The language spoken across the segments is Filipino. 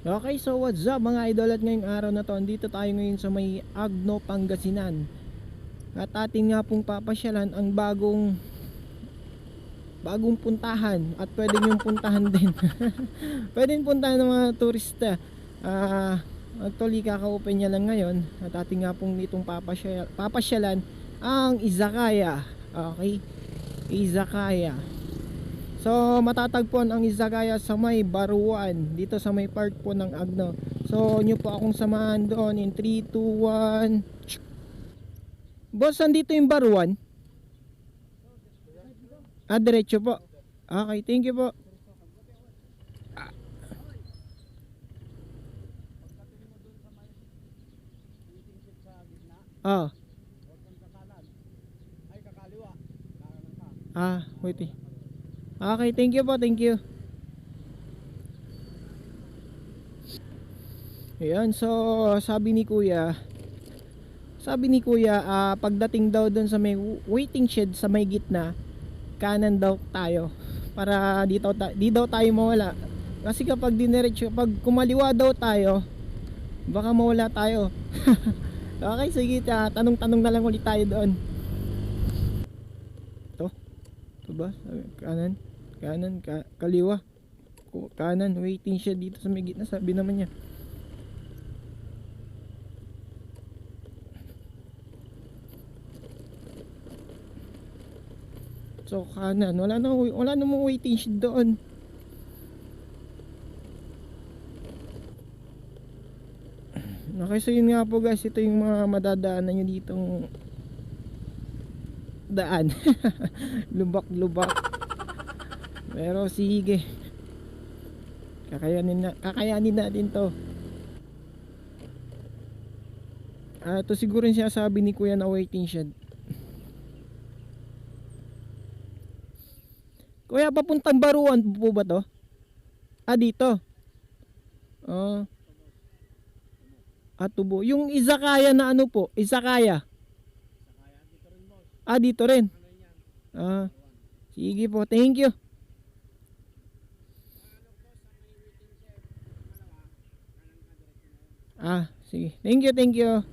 Okay, so what's up mga idol, at ngayong araw na to andito tayo ngayon sa may Agno, Pangasinan. At atin nga pong papasyalan ang bagong puntahan, at pwede nyong puntahan din. Pwede puntahan ng mga turista. Actually kaka-open niya lang ngayon, at atin nga pong itong papasyalan ang izakaya. Okay, izakaya. So matatagpuan ang izakaya sa may Baruan, dito sa may park po ng Agno. So nyo po akong samahan doon in 3, 2, 1. Boss, andito yung Baruan? Diretso po. Okay, thank you po. Ah. Wait eh. Okay, thank you po, thank you. Ayan, so sabi ni kuya, pagdating daw dun sa may waiting shed sa may gitna, kanan daw tayo para di daw tayo mawala. Kasi kapag diniretso, pag kumaliwa daw tayo, baka mawala tayo. Okay, sige, tanong-tanong na lang ulit tayo doon. Ito ba? Kanan, kaliwa. Kanan, waiting shed dito sa may gitna, sabi naman niya. So kanan, wala namang waiting shed doon. Okay, so yun nga po guys, ito yung mga madadaanan nyo ditong daan. Lubak pero sige, kakayanin natin to. Ito siguro yung sinasabi ni kuya na waiting shed. Kuya, papuntang Baruan po ba to? Dito. Tubo. Yung izakaya na ano po? Izakaya. Dito rin. Sige po, thank you. Sige. Thank you.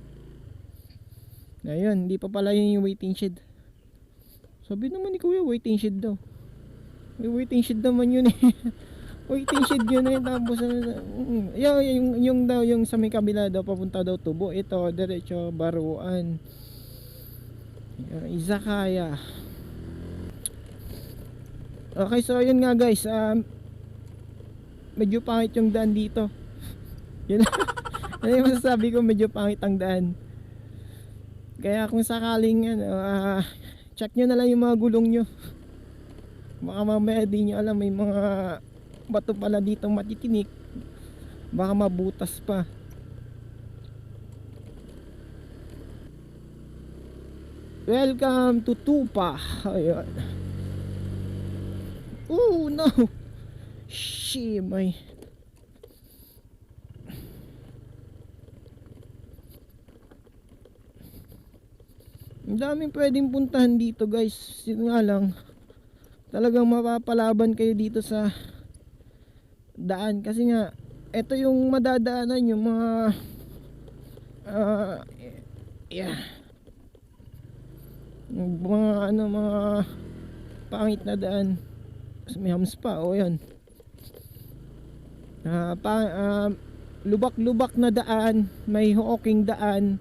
Ayun, hindi pa pala yun yung waiting shed. Sabi naman ni kuya, waiting shed daw. May waiting shed naman yun eh. Waiting shed yun eh. Tapos yung daw, yung sa may kabila daw, papunta daw Tubo. Ito, diretso Baruan. Izakaya. Okay, so yun nga guys, medyo pangit yung daan dito. Yun. Ano yung masasabi ko, medyo pangit ang daan. Kaya kung sakaling check nyo na lang yung mga gulong nyo. Baka mamaya di nyo alam, may mga bato pala dito matitinik, baka mabutas pa. Welcome to Tupa. Ayun. Oh no, may ang daming pwedeng puntahan dito guys. Yun nga lang, talagang mapapalaban kayo dito sa daan. Kasi nga, ito yung madadaanan yung mga mga pangit na daan. May hams pa, yan. Lubak-lubak na daan, may hooking daan,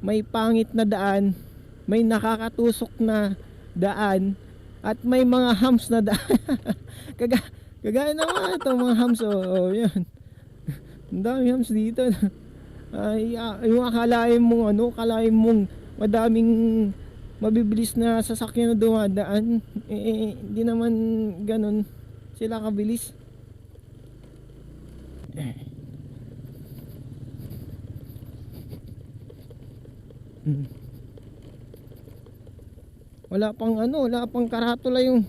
may pangit na daan, may nakakatusok na daan, at may mga humps na daan. Kagaya naman itong mga humps. Yan. Ang dami humps dito. Yung akalain mong madaming mabibilis na sasakyan na dumadaan, hindi naman ganun sila kabilis. Wala pang karatula yung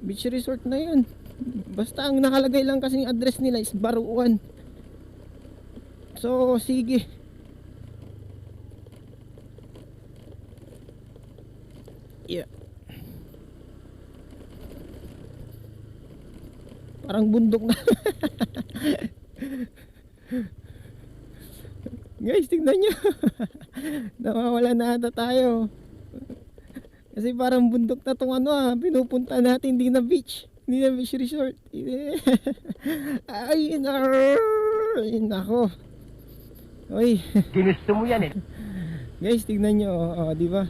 beach resort na yun. Basta ang nakalagay lang kasing address nila is Baruan. So sige, parang bundok na. tignan nyo. Nawawala na ata tayo. Kasi parang bundok na tong pinupunta natin, hindi na beach. Hindi na beach resort. Ay, nako. Oy. Ginusto mo yan eh. Guys, tignan nyo. Di ba?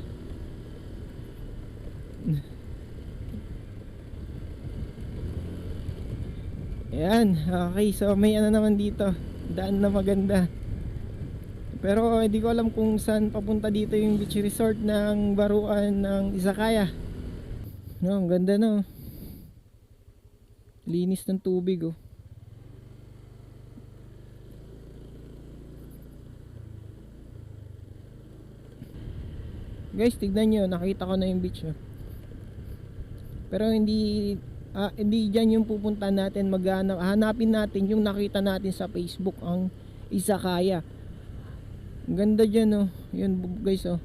Ayan, okay, so may naman dito, daan na maganda. Pero hindi ko alam kung saan papunta dito yung beach resort ng Baruan ng Izakaya. No, ang ganda no. Linis ng tubig oh. Guys, tignan nyo, nakita ko na yung beach oh. Pero hindi dyan yung pupunta natin. Hanapin natin yung nakita natin sa Facebook, ang Izakaya. Ang ganda dyan oh. Yun guys oh.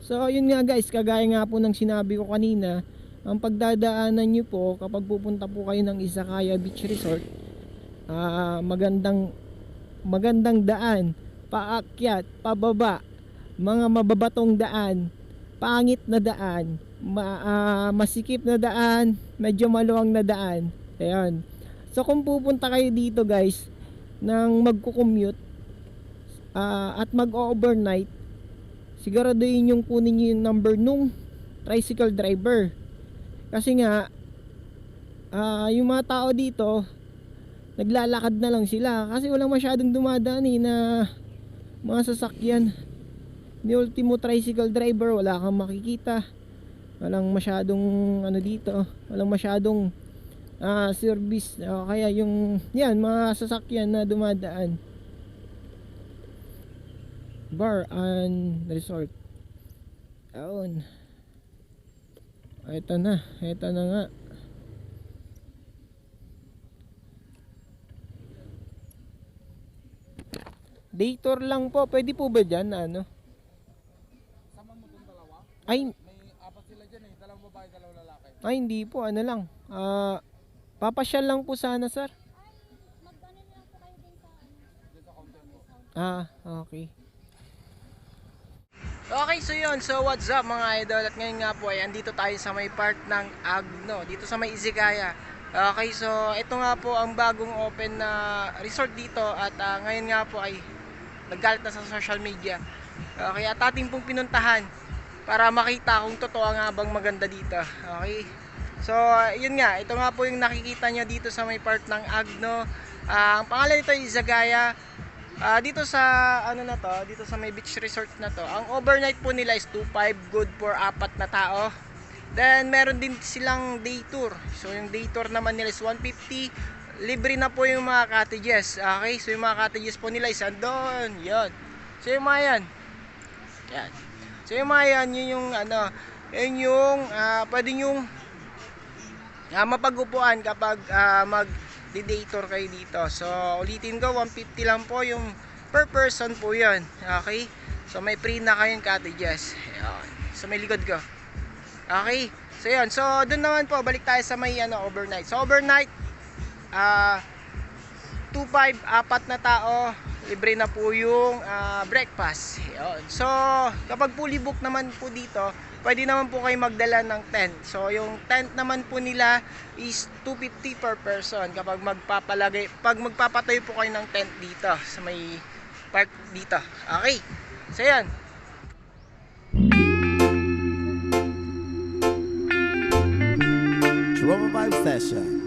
So yun nga guys, kagaya nga po ng sinabi ko kanina, ang pagdadaanan nyo po kapag pupunta po kayo ng Izakaya Beach Resort, magandang daan, paakyat, pababa, mga mababatong daan, pangit na daan, masikip na daan, medyo maluwang na daan. Ayan. So kung pupunta kayo dito guys nang magko-commute at mag-overnight, siguraduhin yung kunin nyo yung number nung tricycle driver. Kasi nga yung mga tao dito naglalakad na lang sila kasi walang masyadong dumadaan na mga sasakyan. Ni ultimo tricycle driver, wala kang makikita, walang masyadong dito, walang masyadong service, kaya yung yan mga sasakyan na dumadaan. Bar and resort. Ayun. Ito na nga. Day tour lang po, pwede po ba dyan na Sama mo itong dalawa? Ay, May apat sila dyan eh. Dalawang babae, dalawang lalaki. ay hindi po, lang. Papasyal lang po sana, sir. Mag-ano lang po kayo din sa Dyan sa counter mo. Okay. Okay, so yun. So what's up mga idol? At ngayon nga po ay andito tayo sa may part ng Agno, dito sa may Izakaya. Okay, so ito nga po ang bagong open na resort dito. At ngayon nga po ay naggalit na sa social media. Okay, at ating pong pinuntahan para makita kung totoo nga bang maganda dito. Okay, so yun nga, ito nga po yung nakikita nyo dito sa may part ng Agno. Ang pangalan nito ay Izakaya. Dito sa dito sa may beach resort na to, ang overnight po nila is 2.5, good for 4 na tao. Then meron din silang day tour. So yung day tour naman nila is 150. Libre na po yung mga cottages. Okay, so yung mga cottages po nila is andun. Yun. So yung mga yan. Yan. So yung mga yan, yun yung yun yung pwede yung mapagupuan kapag mag-day tour kayo dito. So ulitin ko, 150 lang po yung per person po yun. Okay, so may free na kayong cottages. Ayan. So may likod ko. Okay, so yun. So dun naman po, balik tayo sa may overnight. So overnight 2.5, 4 na tao, libre na po yung breakfast. Ayan. So kapag fully book naman po dito, pwede naman po kayo magdala ng tent. So yung tent naman po nila is 250 per person kapag magpapatayo po kayo ng tent dito sa may park dito. Okay, so yan. Trauma Vibe Session.